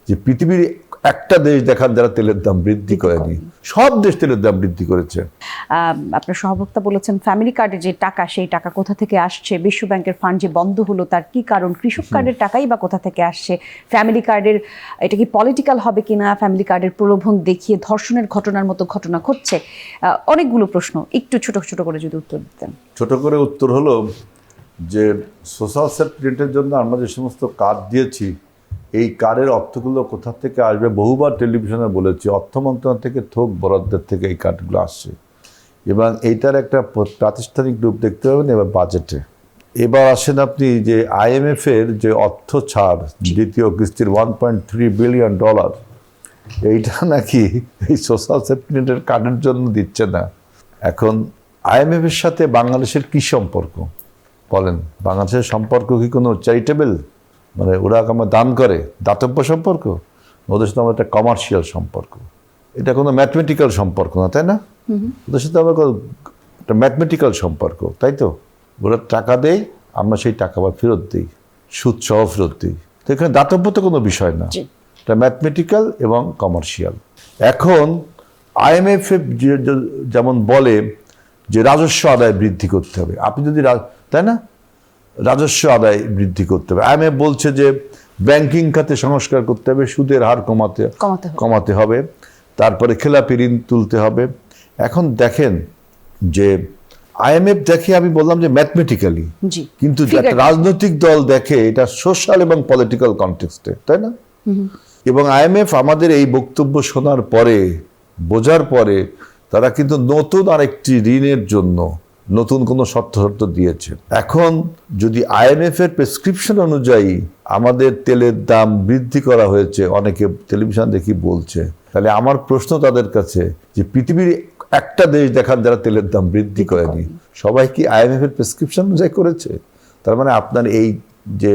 যে পৃথিবীর একটা দেশ দেখান যারা তেলের দাম বৃদ্ধি করেনি, সব দেশ তেলের দাম বৃদ্ধি করেছে। আপনার সহবক্তা বলেছেন ফ্যামিলি কার্ডের যে টাকা, সেই টাকা কোথা থেকে আসছে, বিশ্ব ব্যাংকের ফান্ড যে বন্ধ হলো তার কি কারণ, কৃষক কার্ডের টাকাই বা কোথা থেকে আসছে, ফ্যামিলি কার্ডের এটা কি পলিটিক্যাল হবে কিনা, ফ্যামিলি কার্ডের প্রলোভন দেখিয়ে ধর্ষণের ঘটনার মতো ঘটনা ঘটছে। অনেকগুলো প্রশ্ন, একটু ছোট ছোট করে যদি উত্তর দিতেন। ছোট করে উত্তর হলো যে সোশ্যাল সেফটি নেটের জন্য আমরা যে সমস্ত কার্ড দিয়েছি, এই কার্ডের অর্থগুলো কোথা থেকে আসবে, বহুবার টেলিভিশনে বলেছি, অর্থ মন্ত্রণালয় থেকে থোক বরাদ্দের থেকে এই কার্ডগুলো আসছে এবং এইটার একটা প্রাতিষ্ঠানিক রূপ দেখতে পাবেন এবার বাজেটে। এবার আসেন আপনি যে IMF-এর যে অর্থ ছাড় দ্বিতীয় কিস্তির $1.3 বিলিয়ন, এইটা নাকি এই সোশ্যাল সেফটি নেটের কার্ডের জন্য দিচ্ছে না। এখন IMF-এর সাথে বাংলাদেশের কি সম্পর্ক বলেন? বাংলাদেশের সম্পর্ক কি কোনো চ্যারিটেবল, মানে ওরা আমার দান করে দাতব্য সম্পর্ক? ওদের সাথে আমার একটা কমার্শিয়াল সম্পর্ক, এটা কোনো ম্যাথমেটিক্যাল সম্পর্ক না, তাই না? ওদের সাথে আমার একটা ম্যাথমেটিক্যাল সম্পর্ক, তাই তো? ওরা টাকা দেয়, আমরা সেই টাকা আবার ফেরত দিই, সুদ সহ ফেরত দিই। তো এখানে দাতব্য তো কোনো বিষয় না, এটা ম্যাথমেটিক্যাল এবং কমার্শিয়াল। এখন IMF যেমন বলে যে রাজস্ব আদায় বৃদ্ধি করতে হবে, আপনি যদি তাই না, রাজস্ব আদায় বৃদ্ধি করতে হবে। IMF বলছে যে ব্যাংকিং খাতে সংস্কার করতে হবে, সুদের হার কমাতে হবে, তারপরে খেলাপি ঋণ তুলতে হবে। এখন দেখেন যে IMF দেখে, আমি বললাম যে ম্যাথমেটিক্যালি, কিন্তু একটা রাজনৈতিক দল দেখে এটা সোশ্যাল এবং পলিটিক্যাল কনটেক্সটে, তাই না? এবং IMF আমাদের এই বক্তব্য শোনার পরে, বোঝার পরে, তারা কিন্তু নতুন আরেকটি ঋণের জন্য নতুন কোনো শর্ত দিয়েছে। এখন যদি IMF-এর প্রেসক্রিপশন অনুযায়ী আমাদের তেলের দাম বৃদ্ধি করা হয়েছে, অনেকে টেলিভিশন দেখি বলছে, তাহলে আমার প্রশ্ন তাদের কাছে যে পৃথিবীর একটা দেশ দেখান যারা তেলের দাম বৃদ্ধি করেনি, সবাই কি IMF-এর প্রেসক্রিপশন অনুযায়ী করেছে? তার মানে আপনার এই যে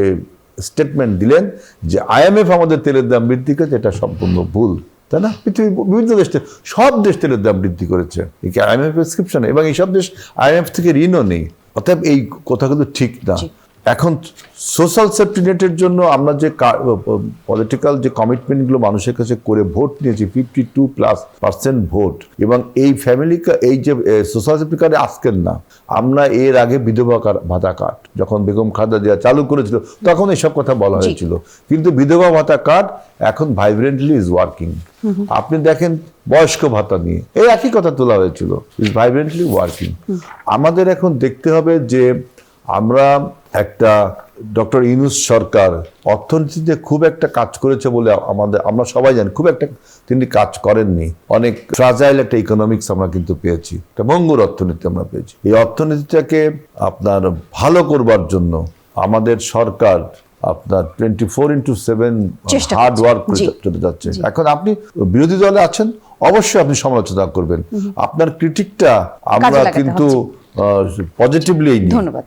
স্টেটমেন্ট দিলেন যে IMF আমাদের তেলের দাম বৃদ্ধি করেছে, এটা সম্পূর্ণ ভুল, তাই না? পৃথিবীর বিভিন্ন দেশ, সব দেশ তেলের দাম বৃদ্ধি করেছে, এই IMF প্রেসক্রিপশন, এবং এইসব দেশ IMF থেকে ঋণও নেই। অতএব এই কথাগুলো ঠিক না। এখন সোশ্যাল সেফটি নেটের জন্য আমরা যে পলিটিক্যাল যে কমিটমেন্টগুলো মানুষের কাছে করে ভোট নিয়েছি, 52% ভোট, এবং এই এই যে সোশ্যাল সেফটি কার্ডে আজকের না, আমরা এর আগে বিধবা ভাতা কার্ড যখন বেগম খালেদা জিয়া চালু করেছিল তখন এইসব কথা বলা হয়েছিল, কিন্তু বিধবা ভাতা কার্ড এখন ভাইব্রেন্টলি ইজ ওয়ার্কিং। আপনি দেখেন বয়স্ক ভাতা নিয়ে এই একই কথা তোলা হয়েছিল, ইজ ভাইব্রেন্টলি ওয়ার্কিং। আমাদের এখন দেখতে হবে যে আমরা একটা ডক্টর ইউনূস সরকার অর্থনীতিতে খুব একটা কাজ করেছে বলে আমরা সবাই জানি, খুব একটা তিনি কাজ করেননি। অনেক ফ্রাজাইল একটা ইকোনমিক্স আমরা কিন্তু পেয়েছি, একটা ভঙ্গুর অর্থনীতি আমরা পেয়েছি। এই অর্থনীতিটাকে আপনার ভালো করবার জন্য আমাদের সরকার আপনার 24/7 হার্ড ওয়ার্ক করে চলে যাচ্ছে। এখন আপনি বিরোধী দলে আছেন, অবশ্যই আপনি সমালোচনা করবেন, আপনার ক্রিটিকটা আমরা কিন্তু পজিটিভলি। ধন্যবাদ।